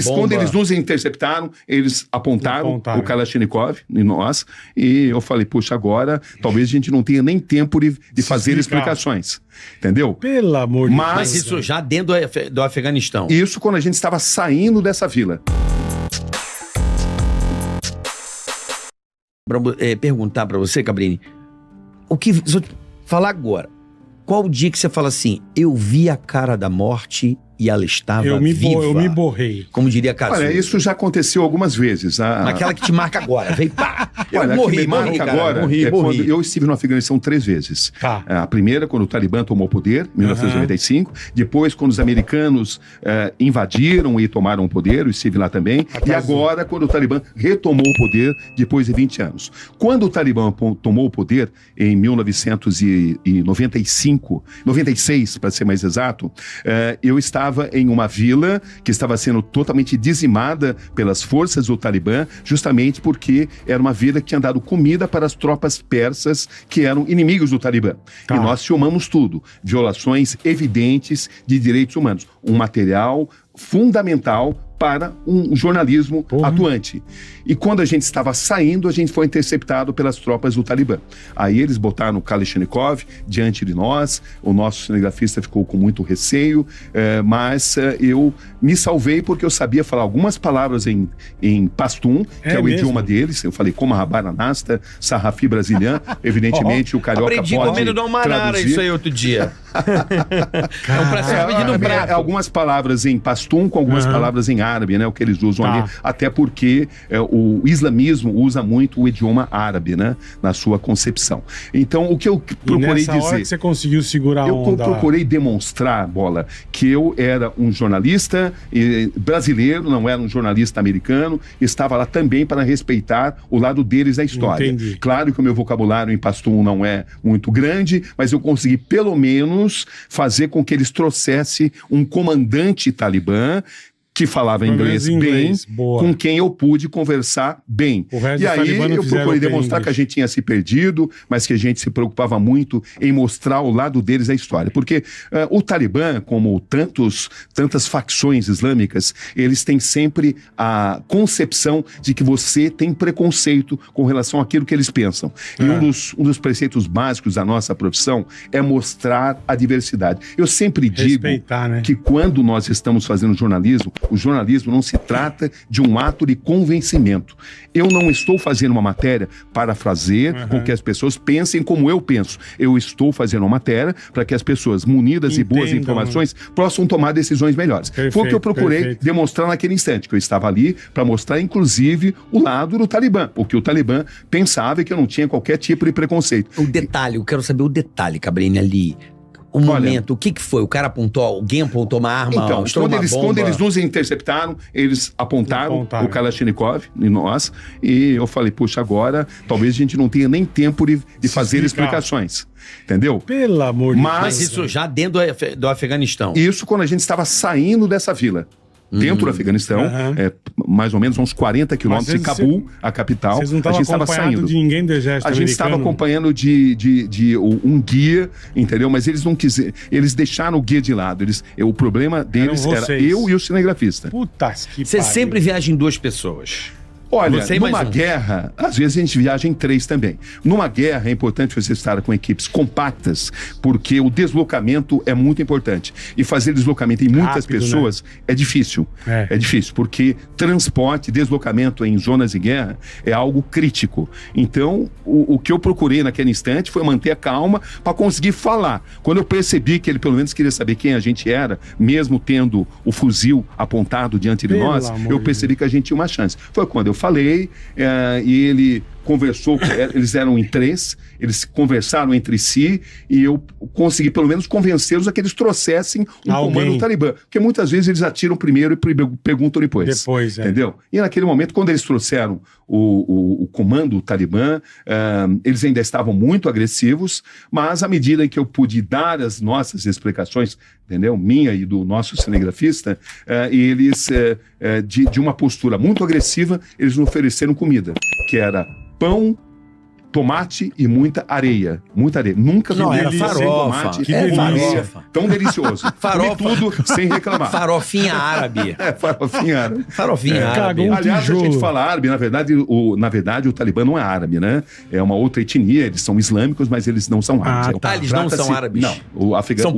quando eles nos interceptaram, eles apontaram o Kalashnikov em nós, e eu falei, puxa, agora talvez a gente não tenha nem tempo de fazer explicações. Entendeu? Pelo amor de Deus. Mas isso já dentro do Afeganistão. Isso quando a gente estava saindo dessa vila. Perguntar pra você, Cabrini, se eu falar agora, qual o dia que você fala assim, eu vi a cara da morte e ela estava viva? Eu me borrei. Como diria Cazu. Olha, isso já aconteceu algumas vezes. Aquela que te marca agora, vem pá. Olha, a que me marca agora quando eu estive no Afeganistão 3 vezes. Tá. A primeira, quando o Talibã tomou o poder, em 1995. Depois, quando os americanos invadiram e tomaram o poder, eu estive lá também. E agora, quando o Talibã retomou o poder, depois de 20 anos. Quando o Talibã tomou o poder, em 96, para ser mais exato, eu estava em uma vila que estava sendo totalmente dizimada pelas forças do Talibã, justamente porque era uma vila que tinha dado comida para as tropas persas que eram inimigos do Talibã. E nós filmamos tudo. Violações evidentes de direitos humanos. Um material fundamental para um jornalismo atuante. E quando a gente estava saindo, a gente foi interceptado pelas tropas do Talibã. Aí eles botaram o Kalashnikov diante de nós, o nosso cinegrafista ficou com muito receio, mas eu me salvei porque eu sabia falar algumas palavras em pashtun, que é o idioma deles. Eu falei como Rabaranasta, Sarrafi brasiliano, evidentemente o carioca aprendi pode comendo do Manara isso aí outro dia. Algumas palavras em pashtun com algumas palavras em árabe, né? O que eles usam ali, até porque o islamismo usa muito o idioma árabe, né? Na sua concepção. Então, o que eu procurei dizer... hora que você conseguiu segurar a onda... Eu procurei demonstrar, Bola, que eu era um jornalista brasileiro, não era um jornalista americano, estava lá também para respeitar o lado deles da história. Entendi. Claro que o meu vocabulário em pashtun não é muito grande, mas eu consegui pelo menos fazer com que eles trouxessem um comandante talibã que falava inglês bem, com quem eu pude conversar bem. E aí eu procurei demonstrar que a gente tinha se perdido, mas que a gente se preocupava muito em mostrar o lado deles da história. Porque o Talibã, como tantas facções islâmicas, eles têm sempre a concepção de que você tem preconceito com relação àquilo que eles pensam. E um dos preceitos básicos da nossa profissão é mostrar a diversidade. Eu sempre digo que quando nós estamos fazendo jornalismo, o jornalismo não se trata de um ato de convencimento. Eu não estou fazendo uma matéria para fazer com que as pessoas pensem como eu penso. Eu estou fazendo uma matéria para que as pessoas, munidas de boas informações, possam tomar decisões melhores. Foi o que eu procurei demonstrar naquele instante, que eu estava ali para mostrar, inclusive, o lado do Talibã. O que o Talibã pensava e que eu não tinha qualquer tipo de preconceito. O detalhe, eu quero saber o detalhe, Cabrini, ali. O momento, o que foi? O cara apontou, alguém apontou uma arma? Então, quando eles nos interceptaram, eles apontaram o Kalashnikov em nós, e eu falei, puxa, agora talvez a gente não tenha nem tempo de fazer explicações. Entendeu? Pelo amor de Deus. Mas isso já dentro do Afeganistão. Isso quando a gente estava saindo dessa vila. Dentro do Afeganistão, mais ou menos uns 40 quilômetros de Cabul, a capital. Vocês não estavam acompanhando de ninguém do exército americano? A gente estava acompanhando de um guia, entendeu? Mas eles não quiseram, eles deixaram o guia de lado. O problema deles era eu e o cinegrafista. Putas que Você sempre viaja em 2 pessoas. Olha, numa guerra, às vezes a gente viaja em 3 também. Numa guerra é importante você estar com equipes compactas, porque o deslocamento é muito importante. E fazer deslocamento em muitas pessoas é difícil. É difícil, porque transporte, deslocamento em zonas de guerra é algo crítico. Então, o que eu procurei naquele instante foi manter a calma para conseguir falar. Quando eu percebi que ele pelo menos queria saber quem a gente era, mesmo tendo o fuzil apontado diante de nós, eu percebi que a gente tinha uma chance. Foi quando eu falei, e ele conversou, eles eram em 3, eles conversaram entre si, e eu consegui pelo menos convencê-los a que eles trouxessem um comando do Talibã, porque muitas vezes eles atiram primeiro e perguntam depois. Entendeu? E naquele momento, quando eles trouxeram o comando do Talibã, eles ainda estavam muito agressivos, mas à medida em que eu pude dar as nossas explicações, entendeu? Minha e do nosso cinegrafista, eles, de uma postura muito agressiva, eles nos ofereceram comida, que era pão tomate e muita areia. Muita areia. Nunca vi Não, era delícia sem farofa. tomate Que com delícia. areia. Tão delicioso. Farofa. Comi tudo sem reclamar. Farofinha árabe. Farofinha árabe. Farofinha árabe. cagou. Aliás, a gente fala árabe, na verdade, o Talibã não é árabe, né? É uma outra etnia, eles são islâmicos, mas eles não são árabes. tá. Eles não são árabes? Não, o afegão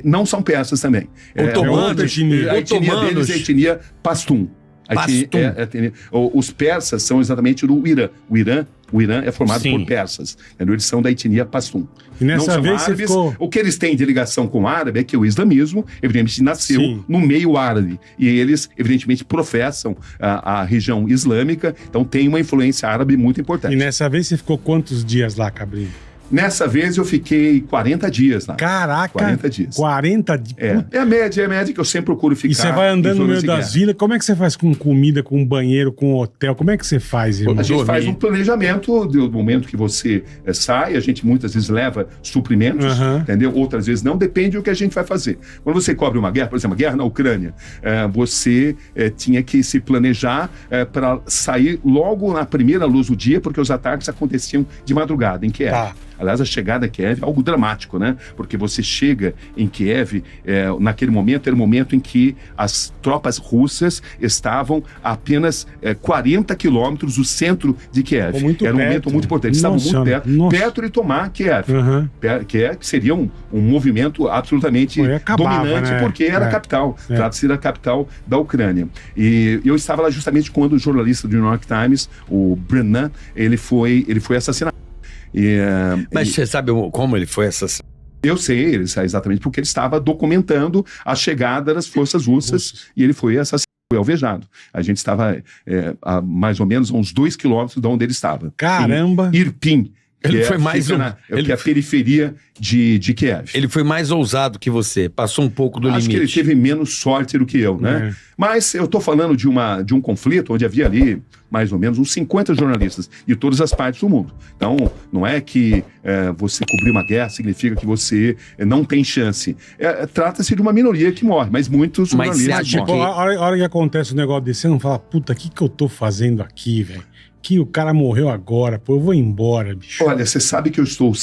não são persas também. Otomanos. A etnia deles é a etnia Pashtun. Os persas são exatamente do Irã. O Irã é formado por persas. Eles são da etnia Pashtun. E nessa não são vez árabes. ficou... O que eles têm de ligação com o árabe é que o islamismo, evidentemente, nasceu no meio árabe. E eles, evidentemente, professam a região islâmica. Então, tem uma influência árabe muito importante. E nessa vez você ficou quantos dias lá, Cabrini? Nessa vez eu fiquei 40 dias lá. Caraca! 40 dias. 40 dias. É a média que eu sempre procuro ficar. E você vai andando no meio das vilas, como é que você faz com comida, com banheiro, com hotel? Como é que você faz, irmão? A gente faz um planejamento do momento que você sai, a gente muitas vezes leva suprimentos, entendeu? Outras vezes não, depende do que a gente vai fazer. Quando você cobre uma guerra, por exemplo, a guerra na Ucrânia, você tinha que se planejar para sair logo na primeira luz do dia, porque os ataques aconteciam de madrugada em Kiev. Tá. Aliás, a chegada a Kiev é algo dramático, né? Porque você chega em Kiev, naquele momento, era o momento em que as tropas russas estavam a apenas 40 quilômetros do centro de Kiev. Era um momento muito importante. Eles estavam muito perto de tomar Kiev. Que seria um movimento absolutamente dominante, né? Porque era a capital. Trata-se da capital da Ucrânia. E eu estava lá justamente quando o jornalista do New York Times, o Brennan, ele foi assassinado. Mas você sabe como ele foi assassinado? Eu sei, exatamente porque ele estava documentando a chegada das forças russas e ele foi assassinado, foi alvejado. A gente estava a mais ou menos uns 2 quilômetros de onde ele estava. Caramba! Em Irpin. Ele foi mais que é a periferia de Kiev. Ele foi mais ousado que você, passou um pouco do limite. Acho que ele teve menos sorte do que eu, né? Mas eu estou falando de um conflito onde havia ali mais ou menos uns 50 jornalistas de todas as partes do mundo. Então, não é que você cobrir uma guerra significa que você não tem chance. Trata-se de uma minoria que morre, mas muitos jornalistas morrem. A hora que acontece um negócio desse, você não fala, puta, o que eu tô fazendo aqui, velho? Que o cara morreu agora, pô, eu vou embora, bicho. Olha, você sabe que eu sou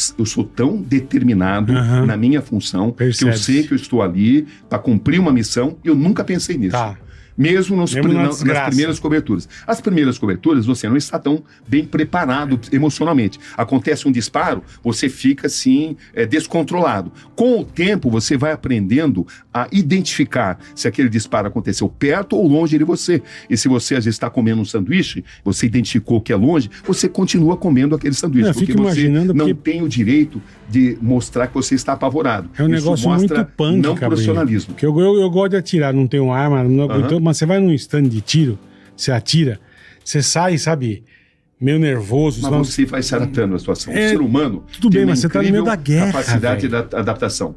tão determinado na minha função, que eu sei que eu estou ali para cumprir uma missão e eu nunca pensei nisso. Tá. Mesmo nas primeiras coberturas. As primeiras coberturas, você não está tão bem preparado emocionalmente. Acontece um disparo, você fica assim, descontrolado. Com o tempo, você vai aprendendo a identificar se aquele disparo aconteceu perto ou longe de você. E se você, às vezes, está comendo um sanduíche, você identificou que é longe, você continua comendo aquele sanduíche. Porque você não tem o direito de mostrar que você está apavorado. É um negócio muito punk, não profissionalismo. Porque eu gosto de atirar, não tenho arma, mas você vai num stand de tiro, você atira, você sai, sabe, meio nervoso. Mas você vai se adaptando à situação. O ser humano tudo bem, mas você tá no meio da guerra, capacidade de adaptação.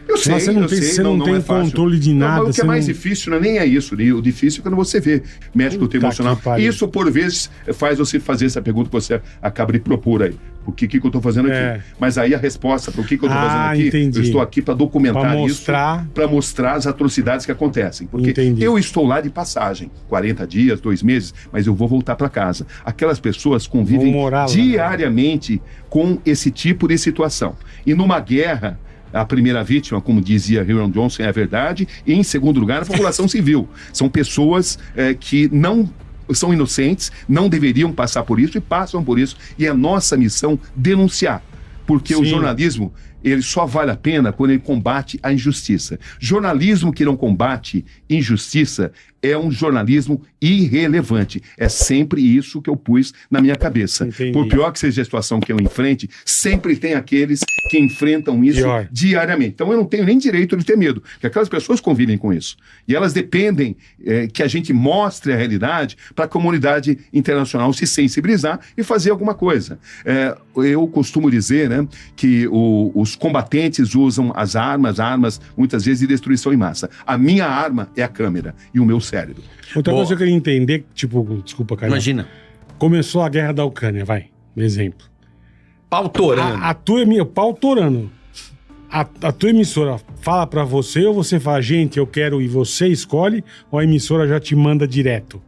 Eu sei, você não tem controle de nada. Não, o que é mais difícil não é nem isso. O difícil é quando você vê médico emocional. Isso, por vezes, faz você fazer essa pergunta que você acaba de propor aí. O que eu estou fazendo aqui? Mas aí a resposta para o que eu estou fazendo aqui, entendi. Eu estou aqui para documentar isso, para mostrar as atrocidades que acontecem. Porque eu estou lá de passagem, 40 dias, 2 meses, mas eu vou voltar para casa. Aquelas pessoas convivem diariamente com esse tipo de situação. E numa guerra, a primeira vítima, como dizia Hiram Johnson, é a verdade, e em segundo lugar, a população civil. São pessoas que não são inocentes, não deveriam passar por isso e passam por isso. E é nossa missão denunciar, porque o jornalismo, ele só vale a pena quando ele combate a injustiça. Jornalismo que não combate injustiça é um jornalismo irrelevante. É sempre isso que eu pus na minha cabeça. Entendi. Por pior que seja a situação que eu enfrente, sempre tem aqueles que enfrentam isso diariamente. Então eu não tenho nem direito de ter medo, porque aquelas pessoas convivem com isso. E elas dependem que a gente mostre a realidade para a comunidade internacional se sensibilizar e fazer alguma coisa. Eu costumo dizer, né, que os combatentes usam as armas muitas vezes de destruição em massa. A minha arma é a câmera e o meu cérebro. Outra coisa que eu queria entender, tipo, desculpa, cara. Imagina. Começou a guerra da Ucrânia, vai, exemplo. Pau torando. Pau torando. A tua emissora fala pra você ou você fala, gente, eu quero e você escolhe, ou a emissora já te manda direto?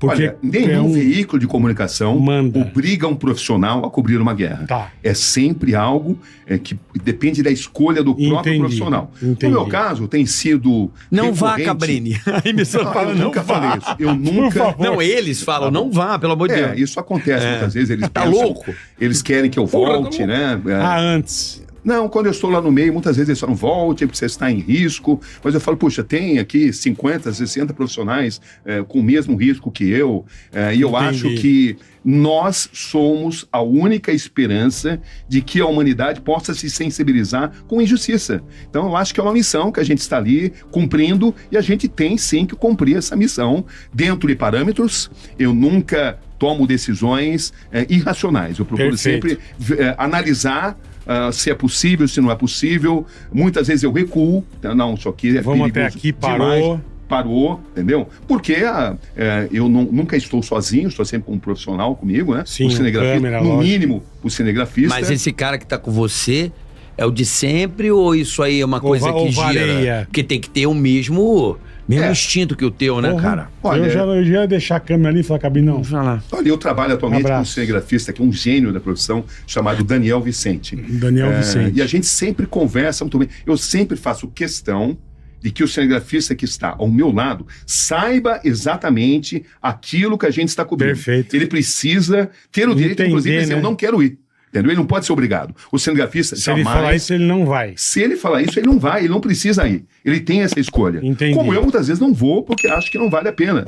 Porque Olha, nenhum veículo de comunicação obriga um profissional a cobrir uma guerra. Tá. É sempre algo que depende da escolha do próprio profissional. No meu caso, tem sido Não vá, Cabrini. A emissora fala, eu nunca falei isso. Eu nunca... Não, eles falam, não vá, pelo amor de Deus. Isso acontece muitas vezes. Eles tá pensam, louco? Eles querem que eu volte, né? Antes. Não, quando eu estou lá no meio, muitas vezes eles falam, volte, porque você está em risco. Mas eu falo, puxa, tem aqui 50, 60 profissionais com o mesmo risco que eu. E eu acho que nós somos a única esperança de que a humanidade possa se sensibilizar com injustiça. Então, eu acho que é uma missão que a gente está ali cumprindo e a gente tem, sim, que cumprir essa missão dentro de parâmetros. Eu nunca tomo decisões irracionais. Eu procuro sempre analisar se é possível, se não é possível. Muitas vezes eu recuo. Não, isso aqui é Vamos até aqui, parou, entendeu? Porque eu nunca estou sozinho, estou sempre com um profissional comigo, né? Sim, o cinegrafista, câmera, no lógico. mínimo o cinegrafista. Mas esse cara que tá com você é o de sempre ou isso aí é uma coisa que gira? Porque tem que ter o mesmo instinto que o teu, né, cara? Olha, eu já ia deixar a câmera ali e falar, Cabrini, não. Olha, eu trabalho atualmente com um cinegrafista que é um gênio da profissão, chamado Daniel Vicente. Vicente. E a gente sempre conversa muito bem. Eu sempre faço questão de que o cinegrafista que está ao meu lado saiba exatamente aquilo que a gente está cobrindo. Perfeito. Ele precisa ter o direito, inclusive, de dizer, eu não quero ir. Entendeu? Ele não pode ser obrigado. O cinegrafista Se ele falar isso, ele não vai. Se ele falar isso, ele não vai. Ele não precisa ir. Ele tem essa escolha. Entendi. Como eu, muitas vezes, não vou porque acho que não vale a pena.